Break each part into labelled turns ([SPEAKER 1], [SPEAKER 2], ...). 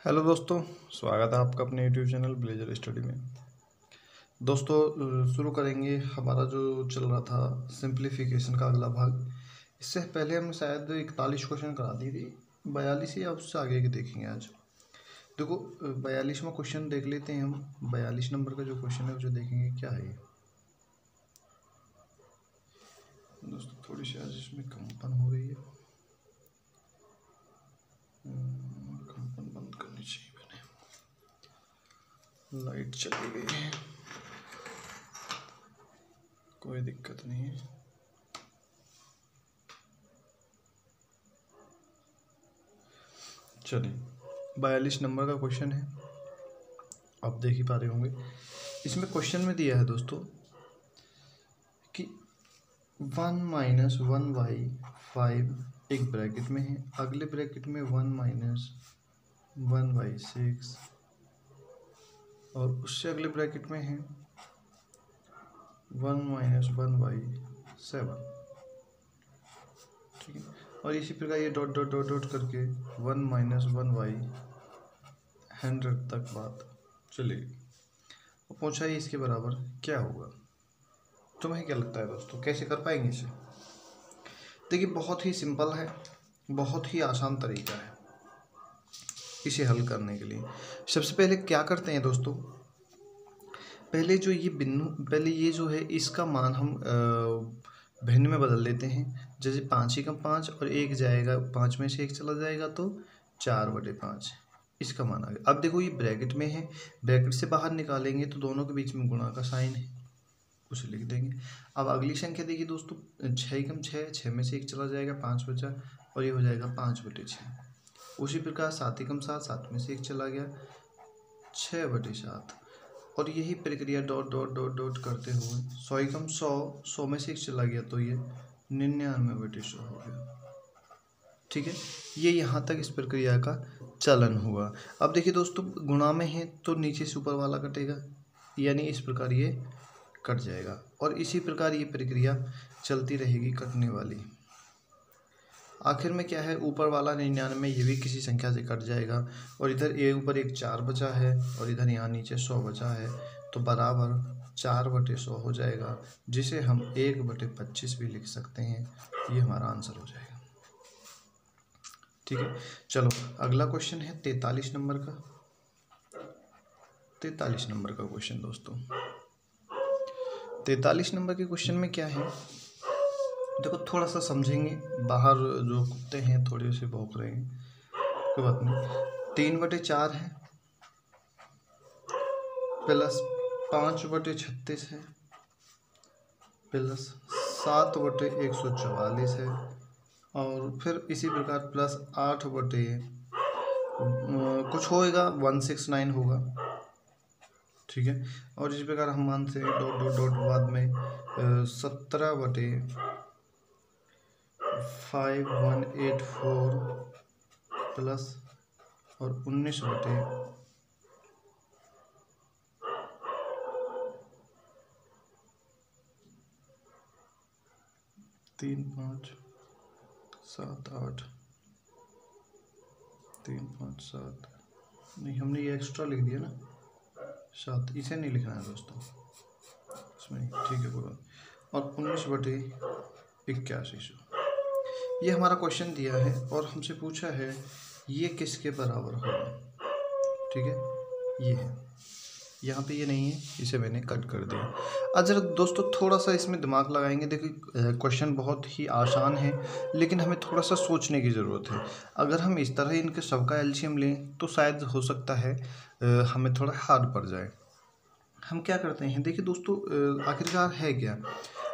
[SPEAKER 1] Hello दोस्तों, स्वागत है आपका अपने यूट्यूब चैनल ब्लेजर स्टडी में। दोस्तों, शुरू करेंगे हमारा जो चल रहा था सिंप्लीफिकेशन का अगला भाग। इससे पहले हमने शायद 41 क्वेश्चन करा दी थी, 42 या उससे आगे के देखेंगे आज। देखो, 42वां क्वेश्चन देख लेते हैं हम। 42 नंबर का जो क्वेश्चन है जो देखेंगे क्या है ये। दोस्तों थोड़ी सी आज इसमें कंपन हो रही है, कंपन बंद करनी चाहिए। लाइट चली गई है, कोई दिक्कत नहीं है। चलिए, 42 नंबर का क्वेश्चन है, आप देख ही पा रहे होंगे। इसमें क्वेश्चन में दिया है दोस्तों कि 1 माइनस 1/5 एक ब्रैकेट में है, अगले ब्रैकेट में 1 माइनस 1/6 और उससे अगले ब्रैकेट में है 1 माइनस 1/7। ठीक है, और इसी प्रकार ये डॉट डॉट डॉट डॉट करके 1 माइनस 1/100 तक बात चलेगी। और पूछा ही इसके बराबर क्या होगा। तुम्हें क्या लगता है दोस्तों, कैसे कर पाएंगे इसे? देखिए, बहुत ही सिंपल है, बहुत ही आसान तरीका है इसे हल करने के लिए। सबसे पहले क्या करते हैं दोस्तों, पहले जो ये बिंदु, पहले ये जो है इसका मान हम भिन्न में बदल देते हैं। जैसे 5 एकम 5 और 1 जाएगा, 5 में से 1 चला जाएगा तो 4/5 इसका मान आ गया। अब देखो, ये ब्रैकेट में है, ब्रैकेट से बाहर निकालेंगे तो दोनों के बीच में गुणा का साइन है, उसे लिख देंगे। अब अगली संख्या देखिए दोस्तों, 6 एकम 6, 6 में से 1 चला जाएगा, 5 बचा और ये हो जाएगा 5/6। उसी प्रकार 7 एकम 7, 7 में से 1 चला गया, 6/7। और यही प्रक्रिया डॉट डॉट डॉट डॉट करते हुए 100 एकम 100, 100 में से 1 चला गया तो ये 99/100 हो गया। ठीक है, ये यहाँ तक इस प्रक्रिया का चलन हुआ। अब देखिए दोस्तों, गुणा में है तो नीचे से ऊपर वाला कटेगा, यानी इस प्रकार ये कट जाएगा और इसी प्रकार ये प्रक्रिया चलती रहेगी कटने वाली। आखिर में क्या है, ऊपर वाला 99 ये भी किसी संख्या से कट जाएगा और इधर ये ऊपर एक 4 बचा है और इधर यहाँ नीचे 100 बचा है, तो बराबर 4/100 हो जाएगा, जिसे हम 1/25 भी लिख सकते हैं। ये हमारा आंसर हो जाएगा। ठीक है, चलो अगला क्वेश्चन है 43 नंबर का। 43 नंबर का क्वेश्चन दोस्तों, 43 नंबर के क्वेश्चन में क्या है, देखो थोड़ा सा समझेंगे। बाहर जो कुत्ते हैं थोड़े से भौंक रहे हैं, कोई बात नहीं। 3/4 है प्लस 5/36 है प्लस 7/144 है और फिर इसी प्रकार प्लस 8 कुछ होएगा 169 होगा। ठीक है, और इसी प्रकार हम मानते हैं डॉट डॉट डॉट बाद में 17/5184 प्लस और 19/357 357 नहीं, हमने ये एक्स्ट्रा लिख दिया ना 7, इसे नहीं लिखना है दोस्तों इसमें। ठीक है, कोई बात। और 19/8100 ये हमारा क्वेश्चन दिया है और हमसे पूछा है ये किसके बराबर होगा। ठीक है, ये है, यहाँ पे ये नहीं है, इसे मैंने कट कर दिया। अच्छा दोस्तों, थोड़ा सा इसमें दिमाग लगाएंगे। देखिए, क्वेश्चन बहुत ही आसान है लेकिन हमें थोड़ा सा सोचने की ज़रूरत है। अगर हम इस तरह इनके सबका एलसीएम लें तो शायद हो सकता है हमें थोड़ा हार्ड पड़ जाए। हम क्या करते हैं, देखिए दोस्तों, आखिरकार है क्या,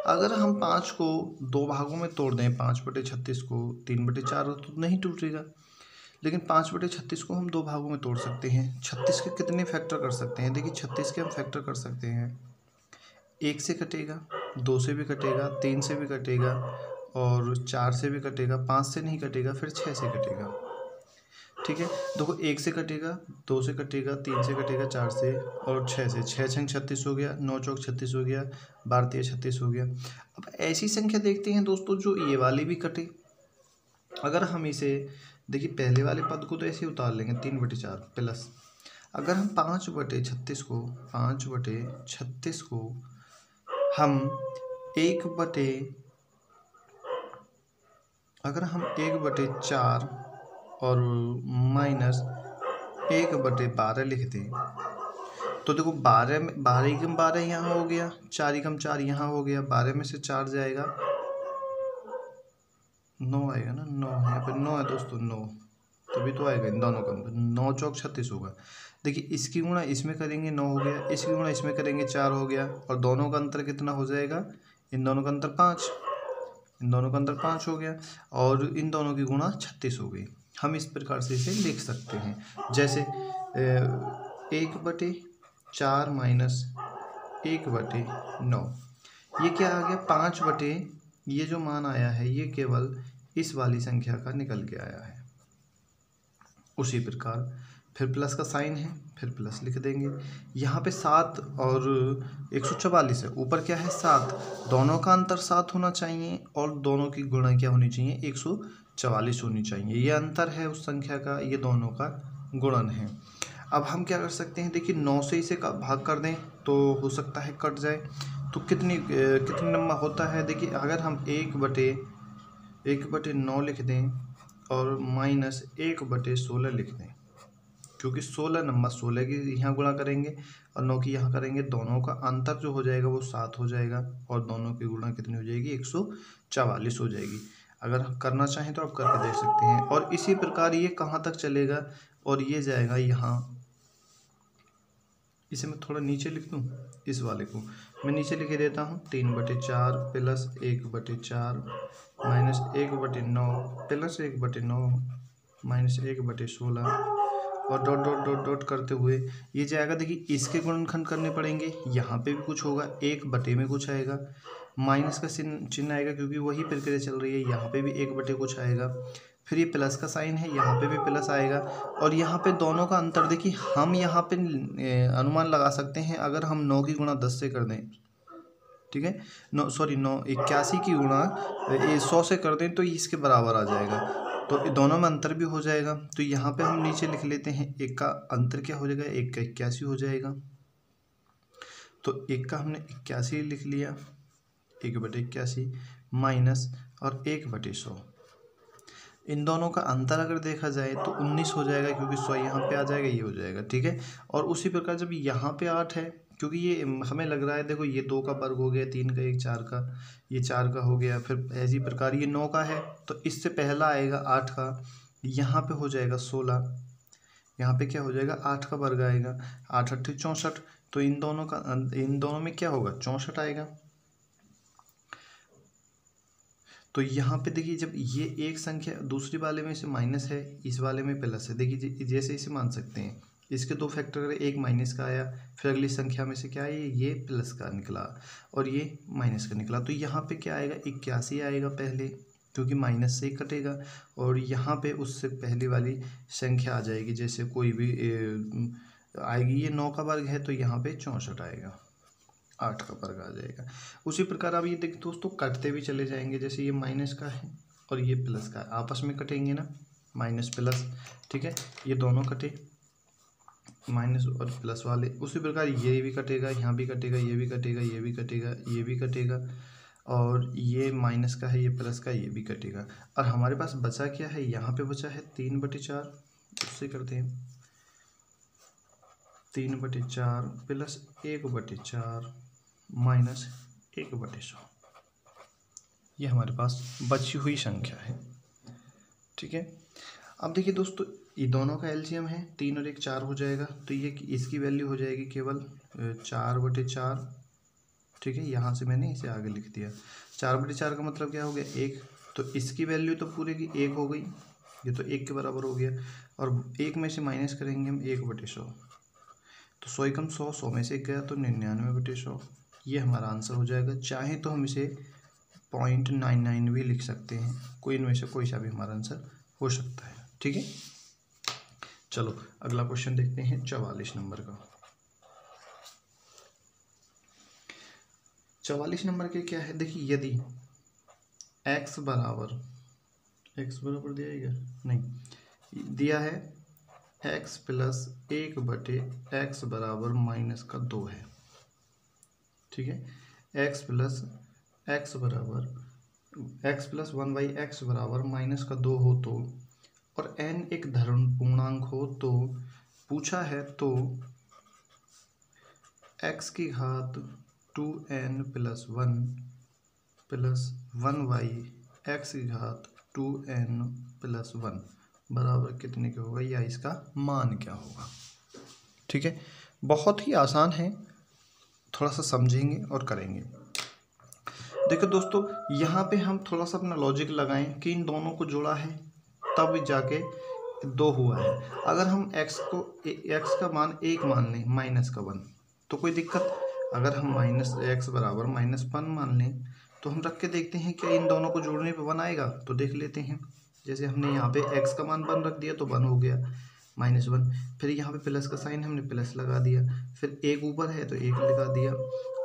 [SPEAKER 1] अगर हम 5 को 2 भागों में तोड़ दें, 5/36 को 3/4 तो नहीं टूटेगा, लेकिन 5/36 को हम 2 भागों में तोड़ सकते हैं। 36 के कितने फैक्टर कर सकते हैं, देखिए 36 के हम फैक्टर कर सकते हैं, 1 से कटेगा, 2 से भी कटेगा, 3 से भी कटेगा और 4 से भी कटेगा, 5 से नहीं कटेगा, फिर 6 से कटेगा। ठीक है, देखो 1 से कटेगा, 2 से कटेगा, 3 से कटेगा, 4 से और 6 से। 6 छंग 36 हो गया, 9 चौक 36 हो गया, 12 तिया 36 हो गया। अब ऐसी संख्या देखते हैं दोस्तों जो ये वाली भी कटे। अगर हम इसे देखिए पहले वाले पद को तो ऐसे उतार लेंगे 3/4 प्लस, अगर हम 5/36 को हम 1/4 और माइनस 1/12 लिख दें तो देखो 12 में 12 एकम 12 यहाँ हो गया, 4 एकम 4 यहाँ हो गया, 12 में से 4 जाएगा 9 आएगा ना, 9 यहाँ पर 9 है दोस्तों, 9 तभी तो आएगा इन दोनों का अंतर, 9 चौक 36 होगा। देखिए इसकी गुणा इसमें करेंगे 9 हो गया, इसकी गुणा इसमें करेंगे 4 हो गया, और दोनों का अंतर कितना हो जाएगा, इन दोनों का अंतर 5, इन दोनों का अंतर 5 हो गया, और इन दोनों की गुणा 36 हो गई। हम इस प्रकार से इसे लिख सकते हैं, जैसे 1/4 माइनस 1/9, ये क्या आ गया 5 ये जो मान आया है ये केवल इस वाली संख्या का निकल के आया है। उसी प्रकार फिर प्लस का साइन है, फिर प्लस लिख देंगे। यहाँ पे 7 और 144 है, ऊपर क्या है 7, दोनों का अंतर 7 होना चाहिए और दोनों की गुणा क्या होनी चाहिए 144 होनी चाहिए। ये अंतर है उस संख्या का, ये दोनों का गुणन है। अब हम क्या कर सकते हैं, देखिए 9 से इसे भाग कर दें तो हो सकता है कट जाए, तो कितनी नंबर होता है, देखिए अगर हम 1/9 लिख दें और माइनस 1/16 लिख दें, क्योंकि 16 नंबर 16 की यहाँ गुणा करेंगे और 9 की यहाँ करेंगे, दोनों का अंतर जो हो जाएगा वो 7 हो जाएगा और दोनों की गुणा कितनी हो जाएगी 144 हो जाएगी। अगर हम करना चाहें तो आप करके देख सकते हैं। और इसी प्रकार ये कहाँ तक चलेगा, और ये जाएगा यहाँ, इसे मैं थोड़ा नीचे लिख दूँ, इस वाले को मैं नीचे लिख देता हूँ, 3/4 प्लस 1/4 माइनस 1/9 प्लस 1/9 माइनस 1/16 और डॉट डॉट डॉट डॉट करते हुए ये जाएगा। देखिए इसके गुणनखंड करने पड़ेंगे, यहाँ पे भी कुछ होगा, 1/, में कुछ आएगा, माइनस का चिन्ह आएगा क्योंकि वही प्रक्रिया चल रही है, यहाँ पे भी 1/, कुछ आएगा, फिर ये प्लस का साइन है, यहाँ पे भी प्लस आएगा, और यहाँ पे दोनों का अंतर देखिए हम यहाँ पे अनुमान लगा सकते हैं, अगर हम 9 की गुणा 10 से कर दें, ठीक है, 81 की गुणा 100 से कर दें तो इसके बराबर आ जाएगा, तो दोनों में अंतर भी हो जाएगा। तो यहाँ पे हम नीचे लिख लेते हैं, एक का अंतर क्या हो जाएगा, 1 का 81 हो जाएगा, तो 1 का हमने 81 लिख लिया, 1/81 माइनस और 1/100, इन दोनों का अंतर अगर देखा जाए तो 19 हो जाएगा, क्योंकि 100 यहाँ पे आ जाएगा, ये हो जाएगा, ठीक है। और उसी प्रकार जब यहाँ पे 8 है, क्योंकि ये हमें लग रहा है, देखो ये 2 का वर्ग हो गया, 3 का 1 4 का, ये 4 का हो गया, फिर ऐसी प्रकार ये 9 का है, तो इससे पहला आएगा 8 का, यहाँ पे हो जाएगा 16, यहाँ पे क्या हो जाएगा 8 का वर्ग आएगा, 8 8 64, तो इन दोनों में क्या होगा 64 आएगा। तो यहाँ पे देखिए जब ये एक संख्या दूसरी वाले में से माइनस है, इस वाले में प्लस है, देखिए जैसे इसे मान सकते हैं, इसके 2 फैक्टर अगर एक माइनस का आया, फिर अगली संख्या में से क्या है ये प्लस का निकला और ये माइनस का निकला, तो यहाँ पे क्या आएगा 81 आएगा पहले, क्योंकि माइनस से ही कटेगा, और यहाँ पे उससे पहली वाली संख्या आ जाएगी, जैसे कोई भी आएगी, ये 9 का वर्ग है तो यहाँ पे 64 आएगा, 8 का वर्ग आ जाएगा। उसी प्रकार अब ये देखिए दोस्तों कटते भी चले जाएंगे, जैसे ये माइनस का है और ये प्लस का है, आपस में कटेंगे ना, माइनस प्लस, ठीक है, ये दोनों कटे माइनस और प्लस वाले। उसी प्रकार ये भी कटेगा, यहाँ भी कटेगा, ये भी कटेगा, ये भी कटेगा, ये भी कटेगा, और ये माइनस का है, ये प्लस का, ये भी कटेगा। और हमारे पास बचा क्या है, यहाँ पे बचा है 3/4, उससे करते हैं 3/4 प्लस 1/4 माइनस 1/100, ये हमारे पास बची हुई संख्या है, ठीक है। अब देखिए दोस्तों ये दोनों का एलसीएम है, 3 और 1 4 हो जाएगा, तो ये इसकी वैल्यू हो जाएगी केवल 4/4, ठीक है, यहाँ से मैंने इसे आगे लिख दिया, 4/4 का मतलब क्या हो गया 1, तो इसकी वैल्यू तो पूरे की 1 हो गई, ये तो 1 के बराबर हो गया, और 1 में से माइनस करेंगे हम 1/100, तो 100 एकम 100, 100 में से 1 गया तो 99/100, ये हमारा आंसर हो जाएगा। चाहे तो हम इसे 0.99 भी लिख सकते हैं, कोई इनमें से कोई सा भी हमारा आंसर हो सकता है, ठीक है। चलो अगला क्वेश्चन देखते हैं 44 नंबर का। 44 नंबर के क्या है, देखिए यदि x बराबर दिया जाएगा नहीं, दिया है x प्लस 1/x बराबर -2 है। ठीक है, x प्लस 1/x बराबर -2 हो तो, और n एक धन पूर्णांक हो तो पूछा है तो x की घात 2n + 1 प्लस 1/x की घात 2n + 1 बराबर कितने के होगा, या इसका मान क्या होगा। ठीक है, बहुत ही आसान है, थोड़ा सा समझेंगे और करेंगे। देखो दोस्तों, यहाँ पे हम थोड़ा सा अपना लॉजिक लगाएं कि इन दोनों को जोड़ा है तब जाके 2 हुआ है। अगर हम x का मान 1 मान लें -1 तो कोई दिक्कत। अगर हम -x बराबर -1 मान लें तो हम रख के देखते हैं क्या इन दोनों को जोड़ने पे 1 आएगा, तो देख लेते हैं। जैसे हमने यहाँ पे x का मान 1 रख दिया तो 1 हो गया -1, फिर यहाँ पे प्लस का साइन हमने प्लस लगा दिया, फिर 1 ऊपर है तो 1 लगा दिया,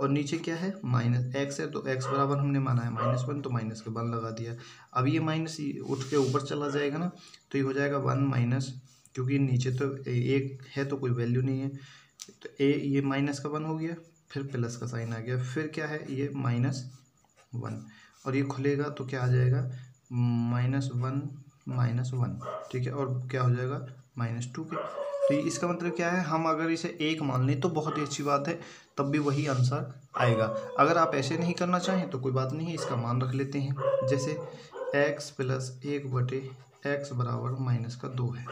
[SPEAKER 1] और नीचे क्या है -x है तो x बराबर हमने माना है -1 तो माइनस का 1 लगा दिया। अब ये माइनस उठ के ऊपर चला जाएगा ना, तो ये हो जाएगा 1 माइनस, क्योंकि नीचे तो 1 है तो कोई वैल्यू नहीं है, तो ये माइनस का 1 हो गया, फिर प्लस का साइन आ गया, फिर क्या है ये -1, और ये खुलेगा तो क्या आ जाएगा -1 ठीक है, और क्या हो जाएगा -2 के। तो इसका मतलब क्या है, हम अगर इसे 1 मान लें तो बहुत ही अच्छी बात है, तब भी वही आंसर आएगा। अगर आप ऐसे नहीं करना चाहें तो कोई बात नहीं है, इसका मान रख लेते हैं। जैसे x प्लस 1/x बराबर -2 है।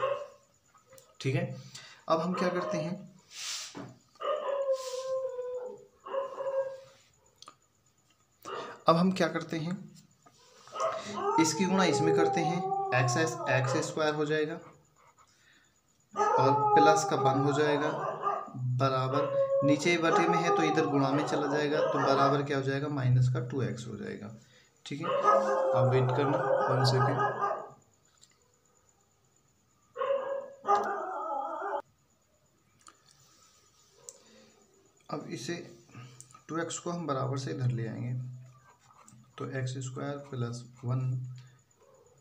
[SPEAKER 1] ठीक है, अब हम क्या करते हैं, इसकी गुणा इसमें करते हैं, x स्क्वायर हो जाएगा और प्लस का 1 हो जाएगा बराबर, नीचे बटे में है तो इधर गुणा में चला जाएगा, तो बराबर क्या हो जाएगा -2x हो जाएगा। ठीक है, अब वेट करना 1 सेकेंड। अब इसे 2x को हम बराबर से इधर ले आएंगे, तो x स्क्वायर प्लस 1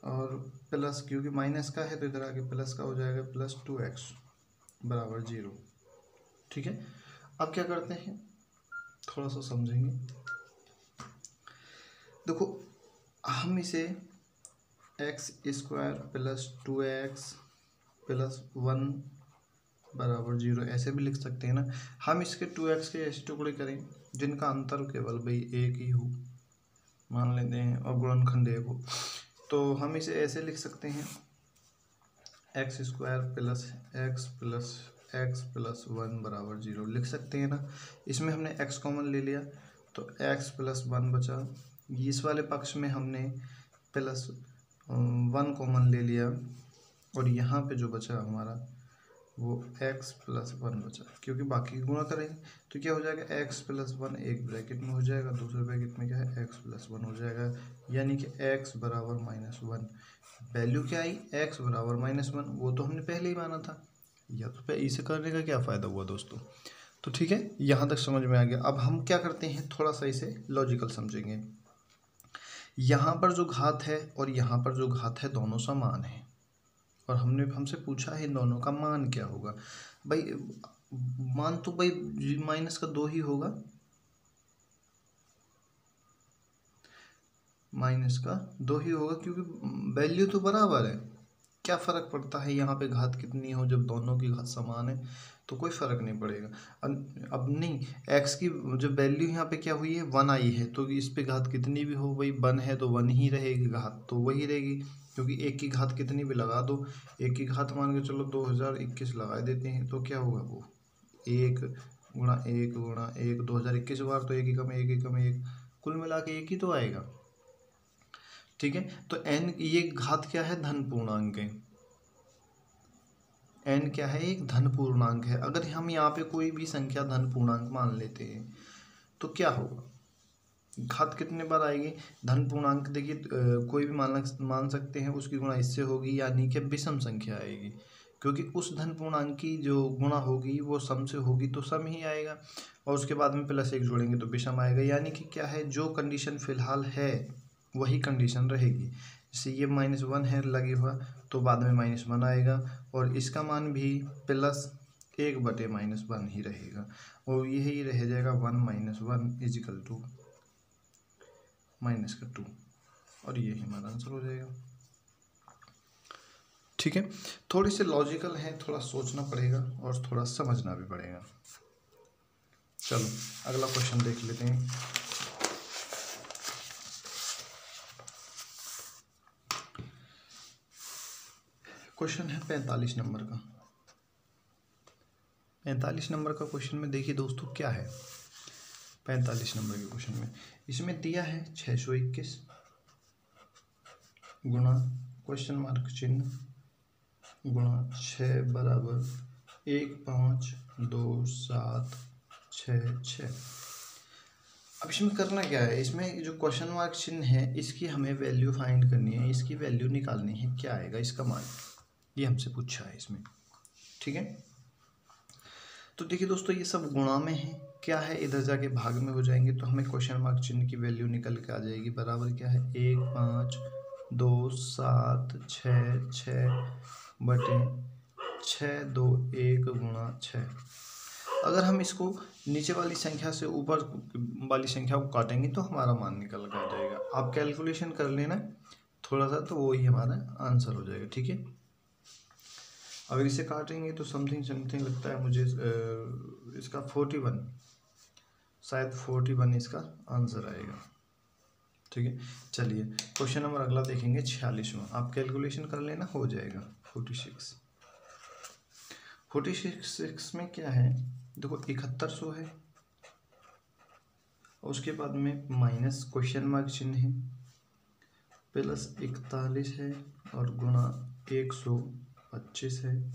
[SPEAKER 1] और प्लस, क्योंकि माइनस का है तो इधर आके प्लस का हो जाएगा +2x बराबर 0। ठीक है, अब क्या करते हैं, थोड़ा सा समझेंगे। देखो, हम इसे x square plus 2x plus 1 बराबर 0 ऐसे भी लिख सकते हैं ना। हम इसके 2x के ऐसे टुकड़े करें जिनका अंतर केवल भाई 1 ही हो, मान लेते हैं, और गुणनखंड 1 हो, तो हम इसे ऐसे लिख सकते हैं x square plus x plus x plus 1 बराबर 0 लिख सकते हैं ना। इसमें हमने x कॉमन ले लिया तो x प्लस 1 बचा, इस वाले पक्ष में हमने प्लस 1 कॉमन ले लिया, और यहाँ पे जो बचा हमारा वो x प्लस 1 बचा, क्योंकि बाकी गुणा करेंगे तो क्या हो जाएगा x प्लस 1 एक ब्रैकेट में हो जाएगा, दूसरे ब्रैकेट में क्या है x प्लस 1 हो जाएगा, यानी कि x बराबर -1। वैल्यू क्या आई, x बराबर -1, वो तो हमने पहले ही माना था, या तो इसे करने का क्या फ़ायदा हुआ दोस्तों। तो ठीक है, यहाँ तक समझ में आ गया। अब हम क्या करते हैं, थोड़ा सा इसे लॉजिकल समझेंगे। यहाँ पर जो घात है और यहाँ पर जो घात है दोनों समान है, और हमसे पूछा है इन दोनों का मान क्या होगा। भाई मान तो भाई -2 ही होगा, -2 ही होगा, क्योंकि वैल्यू तो बराबर है। क्या फ़र्क पड़ता है यहाँ पे घात कितनी हो, जब दोनों की घात समान है तो कोई फ़र्क नहीं पड़ेगा। अब नहीं, x की जब वैल्यू यहाँ पे क्या हुई है 1 आई है, तो इस पे घात कितनी भी हो, भाई 1 है तो 1 ही रहेगी, घात तो वही रहेगी, क्योंकि 1 की घात कितनी भी लगा दो, 1 की घात मान के चलो 2021 लगा देते हैं, तो क्या होगा वो 1 गुणा 1 गुणा 1 2021 बार, तो 1 ही कम 1 ही कम 1, कुल मिला के 1 ही तो आएगा। ठीक है, तो n ये घात क्या है, धन पूर्णांक है, n क्या है, एक धन पूर्णांक है। अगर हम यहाँ पे कोई भी संख्या धन पूर्णांक मान लेते हैं तो क्या होगा, घात कितने बार आएगी, धन पूर्णांक देखिए कोई भी मान सकते हैं, उसकी गुणा इससे होगी, यानी कि विषम संख्या आएगी, क्योंकि उस धन पूर्णांक की जो गुणा होगी वो सम से होगी तो सम ही आएगा, और उसके बाद में +1 जोड़ेंगे तो विषम आएगा। यानी कि क्या है, जो कंडीशन फिलहाल है वही कंडीशन रहेगी। जैसे ये -1 है लगे हुआ, तो बाद में -1 आएगा, और इसका मान भी +1/-1 ही रहेगा, और यही रह जाएगा 1 - 1 = -2, और यही हमारा आंसर हो जाएगा। ठीक है, थोड़ी सी लॉजिकल है, थोड़ा सोचना पड़ेगा और थोड़ा समझना भी पड़ेगा। चलो अगला क्वेश्चन देख लेते हैं। क्वेश्चन है 45 नंबर का। 45 नंबर का क्वेश्चन में देखिए दोस्तों क्या है। 45 नंबर के क्वेश्चन में इसमें दिया है 621 गुणा (चिन्ह) गुणा 6 बराबर 152766। अब इसमें करना क्या है, इसमें जो क्वेश्चन मार्क चिन्ह है इसकी हमें वैल्यू फाइंड करनी है, इसकी वैल्यू निकालनी है, क्या आएगा इसका मान, ये हमसे पूछा है इसमें। ठीक है, तो देखिए दोस्तों ये सब गुणा में है, क्या है इधर जाके भाग में हो जाएंगे, तो हमें क्वेश्चन मार्क चिन्ह की वैल्यू निकल के आ जाएगी, बराबर क्या है 152766/621 गुणा 6। अगर हम इसको नीचे वाली संख्या से ऊपर वाली संख्या को काटेंगे तो हमारा मान निकल कर आ जाएगा। आप कैलकुलेशन कर लेना थोड़ा सा, तो वो ही हमारा आंसर हो जाएगा। ठीक है, अगर इसे काटेंगे तो समथिंग लगता है मुझे इसका 41, शायद 41 इसका आंसर आएगा। ठीक है, चलिए क्वेश्चन नंबर अगला देखेंगे 46वां। आप कैलकुलेशन कर लेना, हो जाएगा 46 में क्या है, देखो 7100 है, उसके बाद में माइनस क्वेश्चन मार्क चिन्ह है, प्लस 41 है, और गुणा 125 है,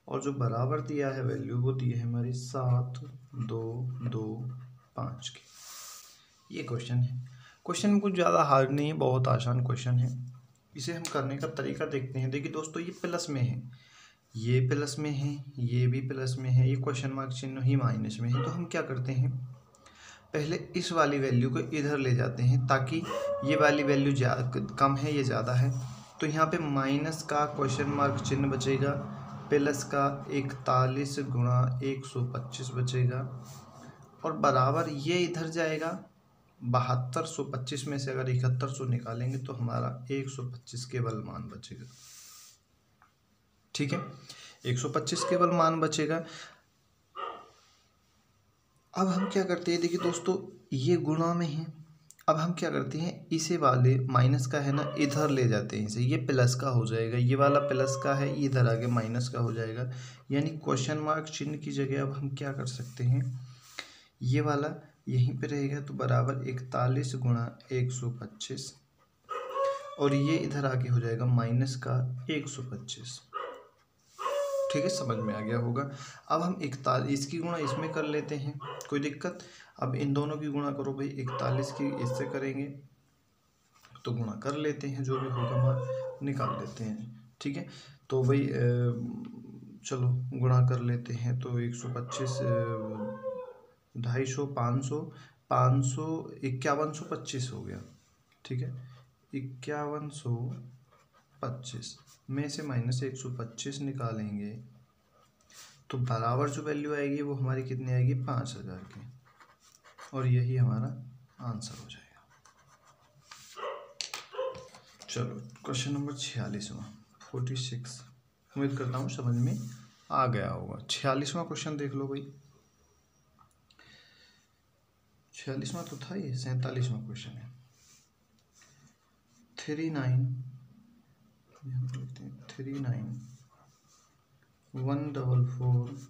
[SPEAKER 1] और जो बराबर दिया है वैल्यू वो दी है हमारी 7225 की। ये क्वेश्चन है, क्वेश्चन कुछ ज़्यादा हार्ड नहीं है, बहुत आसान क्वेश्चन है। इसे हम करने का तरीका देखते हैं। देखिए दोस्तों ये प्लस में है, ये प्लस में है, ये भी प्लस में है, ये क्वेश्चन मार्क चिन्ह ही माइनस में है, तो हम क्या करते हैं पहले इस वाली वैल्यू को इधर ले जाते हैं, ताकि ये वाली वैल्यू कम है ये ज़्यादा है, तो यहाँ पे माइनस का क्वेश्चन मार्क चिन्ह बचेगा, प्लस का 41 गुणा 125 बचेगा, और बराबर ये इधर जाएगा 7225 में से अगर 7100 निकालेंगे तो हमारा 125 केवल मान बचेगा। ठीक है, 125 केवल मान बचेगा। अब हम क्या करते हैं, देखिए दोस्तों ये गुणा में है, अब हम क्या करते हैं इसे वाले माइनस का है ना इधर ले जाते हैं इसे, ये प्लस का हो जाएगा, ये वाला प्लस का है इधर आगे माइनस का हो जाएगा, यानी क्वेश्चन मार्क चिन्ह की जगह अब हम क्या कर सकते हैं, ये वाला यहीं पे रहेगा, तो बराबर 41 गुणा 125, और ये इधर आगे हो जाएगा माइनस का 125। ठीक है, समझ में आ गया होगा। अब हम 41 इसकी गुणा इसमें कर लेते हैं, कोई दिक्कत। अब इन दोनों की गुणा करो भाई, 41 की इससे करेंगे तो गुणा कर लेते हैं, जो भी होगा मान निकाल लेते हैं। ठीक है, तो भाई चलो गुणा कर लेते हैं, तो 125 250 500 5125 हो गया। ठीक है, 5125 में से माइनस 125 निकालेंगे तो बराबर जो वैल्यू आएगी वो हमारी कितनी आएगी 5000 की, और यही हमारा आंसर हो जाएगा। चलो क्वेश्चन नंबर 46वां 46, उम्मीद करता हूँ समझ में आ गया होगा। 46वां क्वेश्चन देख लो भाई, 46वां तो था ये, 47वां क्वेश्चन है। 39 144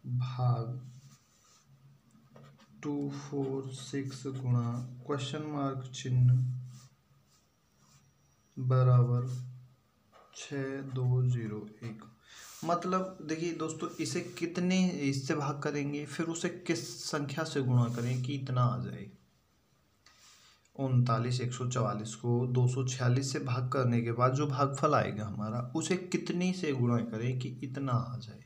[SPEAKER 1] भाग 246 गुणा क्वेश्चन मार्क चिन्ह बराबर 6201। मतलब देखिए दोस्तों इसे कितने इससे भाग करेंगे, फिर उसे किस संख्या से गुणा करें कि इतना आ जाए। 39 144 को 246 से भाग करने के बाद जो भागफल आएगा हमारा, उसे कितनी से गुणा करें कि इतना आ जाए,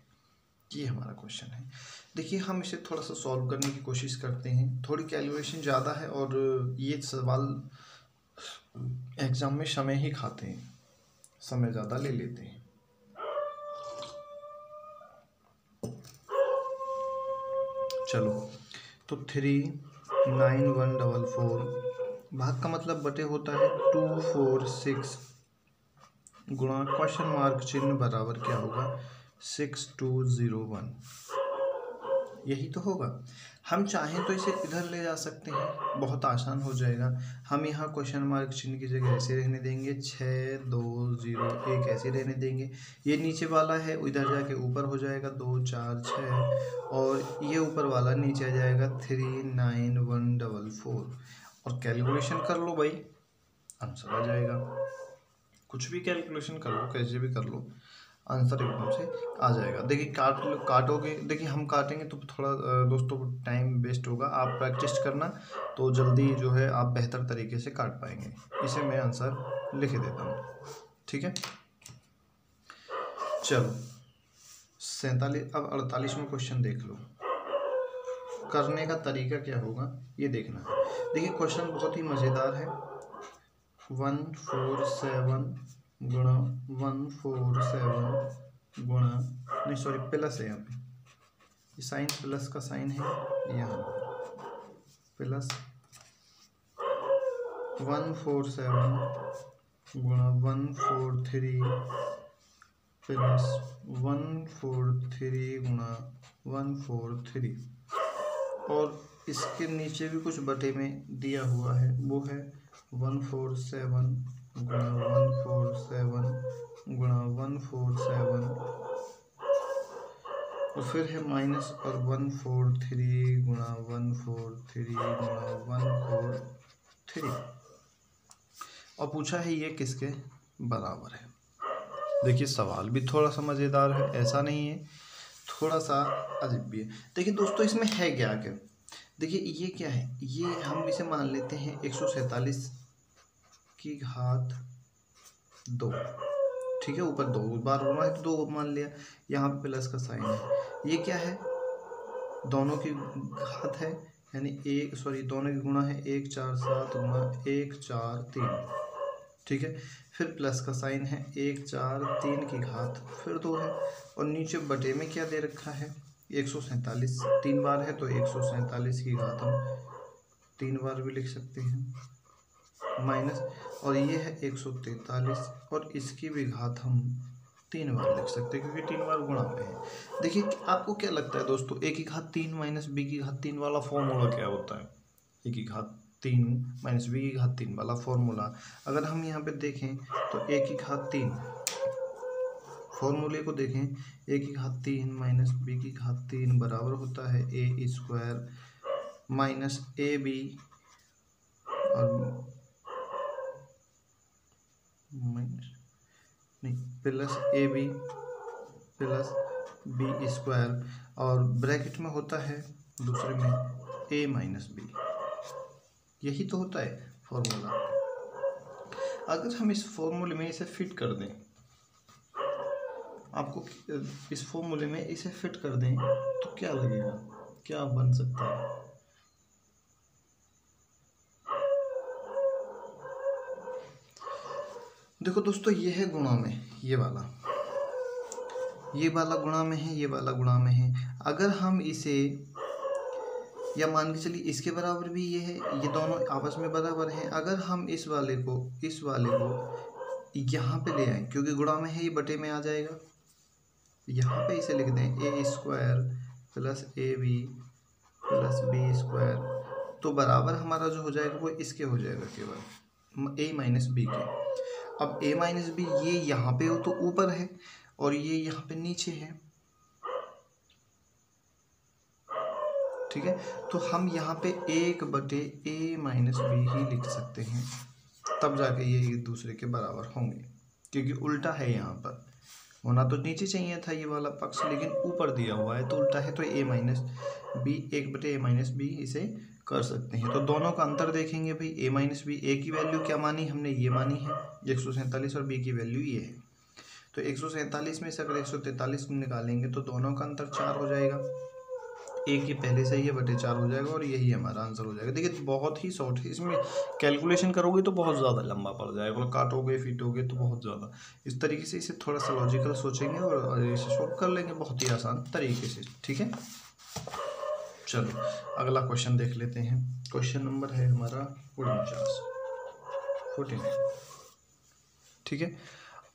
[SPEAKER 1] ये हमारा क्वेश्चन है। देखिए हम इसे थोड़ा सा सॉल्व करने की कोशिश करते हैं, थोड़ी कैलकुलेशन ज़्यादा है और ये सवाल एग्ज़ाम में समय ही खाते हैं, समय ज़्यादा ले लेते हैं। चलो, तो 39144 भाग का मतलब बटे होता है 246 गुणा क्वेश्चन मार्क चिन्ह बराबर क्या होगा 6201। यही तो होगा। हम चाहें तो इसे इधर ले जा सकते हैं, बहुत आसान हो जाएगा। हम यहाँ क्वेश्चन मार्क चिन्ह की जगह ऐसे रहने देंगे, 6201 ऐसे रहने देंगे। ये नीचे वाला है इधर जाके ऊपर हो जाएगा 246 और ये ऊपर वाला नीचे आ जाएगा 39144 और कैलकुलेशन कर लो भाई, आंसर आ जाएगा। कुछ भी कैलकुलेशन कर लो, कैसे भी कर लो, आंसर एकदम से आ जाएगा। देखिए काटोगे, देखिए हम काटेंगे तो थोड़ा दोस्तों टाइम वेस्ट होगा। आप प्रैक्टिस करना तो जल्दी जो है आप बेहतर तरीके से काट पाएंगे। इसे मैं आंसर लिख देता हूँ, ठीक है। चलो 47, अब 48वां क्वेश्चन देख लो। करने का तरीका क्या होगा ये देखना है। देखिए क्वेश्चन बहुत ही मज़ेदार है। 147 गुणा 147 गुणा, नहीं सॉरी प्लस है यहाँ पे, ये साइन प्लस का साइन है यहाँ, प्लस 147 गुणा 143 प्लस 143 गुणा 143 और इसके नीचे भी कुछ बटे में दिया हुआ है, वो है 147 गुणा 147 गुणा 147 और फिर है माइनस और 143 गुणा 143 गुणा 143 और पूछा है ये किसके बराबर है। देखिए सवाल भी थोड़ा सा मज़ेदार है, ऐसा नहीं है, थोड़ा सा अजीब भी है। देखिए दोस्तों इसमें है क्या क्या, देखिए ये क्या है, ये हम इसे मान लेते हैं 147 की घात 2, ठीक है। ऊपर 2 बार होना है तो 2 मान लिया, यहाँ पे प्लस का साइन है। ये क्या है, दोनों की घात है, यानी दोनों की गुणा है, 147 गुणा 143, ठीक है। फिर प्लस का साइन है, 143 की घात फिर 2 है और नीचे बटे में क्या दे रखा है 147, 3 बार है तो 147 की घात हम 3 बार भी लिख सकते हैं, माइनस और ये है 143 और इसकी भी घात हम 3 बार लिख सकते हैं क्योंकि 3 बार गुणा में है। देखिए आपको क्या लगता है दोस्तों, a की घात 3 माइनस b की घात 3 वाला फॉर्मूला क्या होता है, a की घात 3 माइनस b की घात 3 वाला फॉर्मूला अगर हम यहाँ पे देखें तो a की घात 3 फॉर्मूले को देखें, a की घात 3 माइनस b की घात 3 बराबर होता है a स्क्वायर माइनस ab और माइनस नहीं plus ab plus b square और ब्रैकेट में होता है दूसरे में a माइनस b, यही तो होता है फॉर्मूला। अगर हम इस फॉर्मूले में इसे फिट कर दें, आपको इस फॉर्मूले में इसे फिट कर दें तो क्या लगेगा, क्या बन सकता है। देखो दोस्तों ये है गुणा में, ये वाला गुणा में है, ये वाला गुणा में है। अगर हम इसे या मान के चलिए इसके बराबर भी ये है, ये दोनों आपस में बराबर हैं। अगर हम इस वाले को यहाँ पे ले आए क्योंकि गुणा में है, ये बटे में आ जाएगा, यहाँ पे इसे लिख दें a square plus ab plus b square, तो बराबर हमारा जो हो जाएगा वो इसके हो जाएगा केवल a माइनस बी के। अब a माइनस बी ये यहाँ पे हो तो ऊपर है और ये यहाँ पे नीचे है, ठीक है। तो हम यहाँ पे 1/a माइनस बी ही लिख सकते हैं, तब जाके ये एक दूसरे के बराबर होंगे क्योंकि उल्टा है। यहाँ पर होना तो नीचे चाहिए था ये वाला पक्ष, लेकिन ऊपर दिया हुआ है तो उल्टा है, तो a minus B 1/a minus B इसे कर सकते हैं। तो दोनों का अंतर देखेंगे भाई, a माइनस बी, a की वैल्यू क्या मानी हमने, ये मानी है 147 और b की वैल्यू ये है। तो 147 में से अगर 143 निकालेंगे तो दोनों का अंतर 4 हो जाएगा, एक ये पहले से ही है बटे 4 हो जाएगा और यही हमारा आंसर हो जाएगा। देखिए बहुत ही शॉर्ट है, इसमें कैलकुलेशन करोगे तो बहुत ज़्यादा लंबा पड़ जाएगा और काटोगे फीटोगे तो बहुत ज़्यादा। इस तरीके से इसे थोड़ा सा लॉजिकल सोचेंगे और इसे सॉल्व कर लेंगे बहुत ही आसान तरीके से, ठीक है। चलो अगला क्वेश्चन देख लेते हैं। क्वेश्चन नंबर है हमारा 49, ठीक है।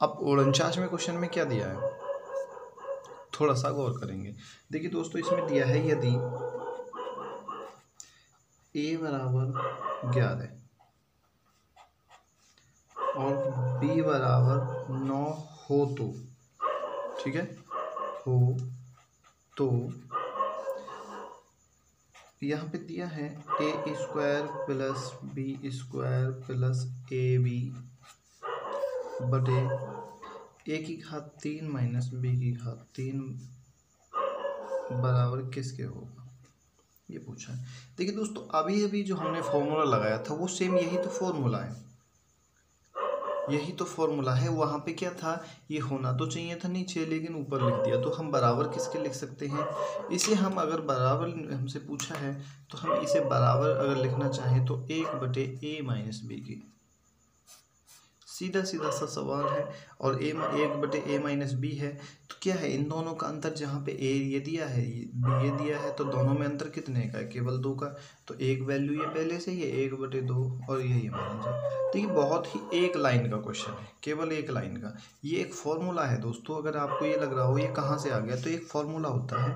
[SPEAKER 1] अब 49 में क्वेश्चन में क्या दिया है, थोड़ा सा गौर करेंगे। देखिए दोस्तों इसमें दिया है यदि a बराबर 11 और b बराबर 9 हो तो, ठीक है, हो तो यहाँ पे दिया है a square plus b square plus ab बटे a की घात 3 माइनस b की घात 3 बराबर किसके होगा, ये पूछा है। देखिए दोस्तों अभी अभी जो हमने फॉर्मूला लगाया था वो सेम यही तो फॉर्मूला है, यही तो फॉर्मूला है। वहाँ पे क्या था, ये होना तो चाहिए था नीचे लेकिन ऊपर लिख दिया, तो हम बराबर किसके लिख सकते हैं, इसे हम अगर बराबर हमसे पूछा है तो हम इसे बराबर अगर लिखना चाहें तो 1 बटे a माइनस बी की, सीधा सीधा सा सवाल है। और a 1 बटे a माइनस बी है तो क्या है, इन दोनों का अंतर, जहाँ पे a ये दिया है b ये दिया है, तो दोनों में अंतर कितने का है, केवल 2 का। तो एक वैल्यू ये पहले से ही है 1 बटे 2 और यही हमारा आंसर। तो ये बहुत ही एक लाइन का क्वेश्चन है, केवल एक लाइन का। ये एक फॉर्मूला है दोस्तों, अगर आपको ये लग रहा हो ये कहाँ से आ गया, तो एक फॉर्मूला होता है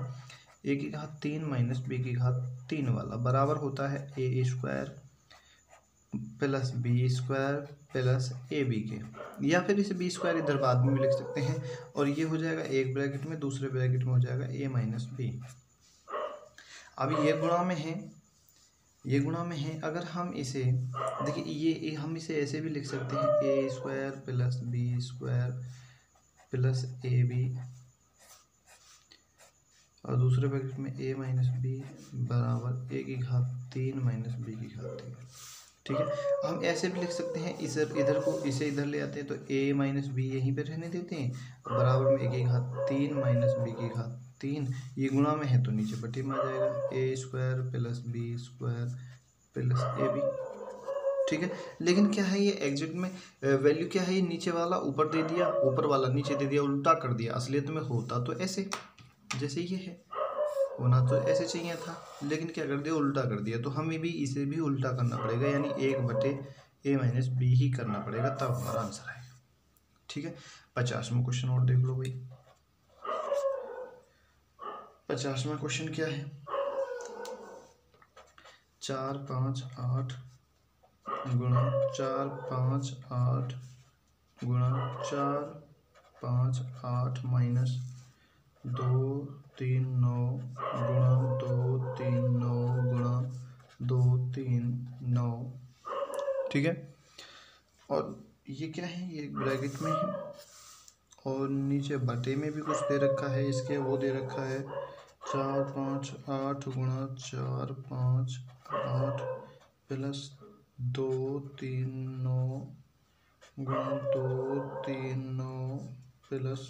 [SPEAKER 1] a की घात 3 माइनस b की घात 3 वाला बराबर होता है a square plus B square plus A B के, या फिर इसे बी स्क्वायर इधर बाद में भी लिख सकते हैं और ये हो जाएगा एक ब्रैकेट में, दूसरे ब्रैकेट में हो जाएगा ए माइनस बी। अब ये गुणा में है, ये गुणा में है। अगर हम इसे देखिए ये हम इसे ऐसे भी लिख सकते हैं A square plus B square plus A B और दूसरे ब्रैकेट में ए माइनस बी बराबर ए की घात 3 माइनस बी की घात 3, ठीक है। हम ऐसे भी लिख सकते हैं, इधर को इसे इधर ले आते हैं तो a माइनस बी यहीं पे रहने देते हैं, बराबर में a की घात 3 माइनस बी की घात 3, ये गुणा में है तो नीचे बटे में आ जाएगा a square plus B square plus A B, ठीक है। लेकिन क्या है ये एग्जैक्ट में वैल्यू क्या है, ये नीचे वाला ऊपर दे दिया, ऊपर वाला नीचे दे दिया, उल्टा कर दिया। असलियत में होता तो ऐसे, जैसे ये है, होना तो ऐसे चाहिए था, लेकिन क्या कर दिया, उल्टा कर दिया। तो हमें भी इसे भी उल्टा करना पड़ेगा, यानी 1 बटे a माइनस बी ही करना पड़ेगा, तब हमारा आंसर आएगा, ठीक है। 50वां क्वेश्चन और देख लो भाई। 50वां क्वेश्चन क्या है, 4 5 8 गुणा 4 5 8 गुणा 4 5 8 माइनस 2 3 9 गुणा 2 3 9 गुणा 2 3 9, ठीक है। और ये क्या है, ये ब्रैकेट में है और नीचे बटे में भी कुछ दे रखा है इसके, वो दे रखा है 4 5 8 गुणा 4 5 8 प्लस 2 3 9 गुणा 2 3 9 प्लस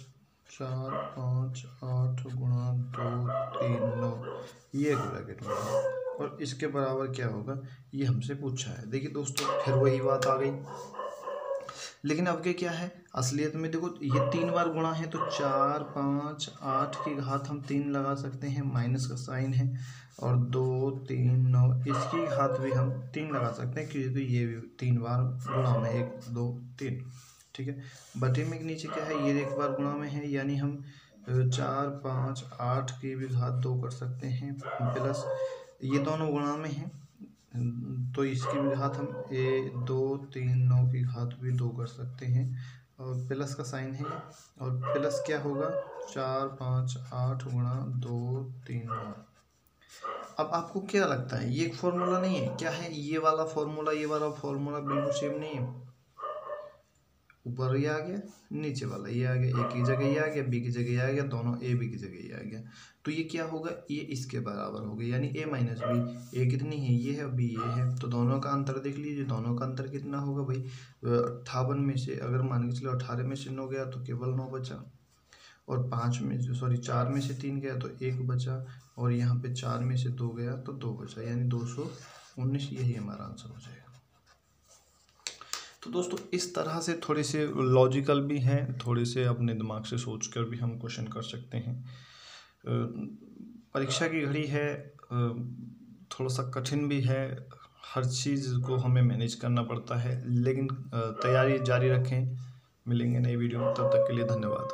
[SPEAKER 1] 4 5 8 गुणा 2 3 9, ये एक ब्रैकेट में है और इसके बराबर क्या होगा, ये हमसे पूछा है। देखिए दोस्तों फिर वही बात आ गई, लेकिन अब के क्या है, असलियत में देखो ये 3 बार गुणा है तो 4 5 8 की घात हम 3 लगा सकते हैं, माइनस का साइन है, और 2 3 9 इसकी घात भी हम 3 लगा सकते हैं क्योंकि ये भी 3 बार गुणा में 1 2 3, ठीक है। बटे में नीचे क्या है, ये एक बार गुणा में है, यानी हम 4 5 8 की भी घात 2 कर सकते हैं, प्लस ये दोनों गुणा में हैं तो इसकी भी घात हम 2 3 9 की घात भी 2 कर सकते हैं, और प्लस का साइन है, और प्लस क्या होगा 4 5 8 गुणा 2 3 9। अब आपको क्या लगता है, ये एक फॉर्मूला नहीं है, क्या है, ये वाला फॉर्मूला ये वाला फॉर्मूला बिल्कुल सेम नहीं है। ऊपर ये आ गया, नीचे वाला ये आ गया, ए की जगह ये आ गया, बी की जगह ये आ गया, दोनों ए बी की जगह ये आ गया, तो ये क्या होगा, ये इसके बराबर हो गया, यानी ए माइनस बी। ए कितनी है, ये है, बी ये है, तो दोनों का अंतर देख लीजिए, दोनों का अंतर कितना होगा भाई, 58 में से अगर मान के चलो 18 में से 9 गया तो केवल 9 बचा, और 4 में से 3 गया तो 1 बचा, और यहाँ पे 4 में से 2 गया तो 2 बचा, यानी 219, यही हमारा आंसर हो जाएगा। तो दोस्तों इस तरह से थोड़े से लॉजिकल भी हैं, थोड़े से अपने दिमाग से सोचकर भी हम क्वेश्चन कर सकते हैं। परीक्षा की घड़ी है, थोड़ा सा कठिन भी है, हर चीज़ को हमें मैनेज करना पड़ता है, लेकिन तैयारी जारी रखें। मिलेंगे नई वीडियो में, तब तक के लिए धन्यवाद।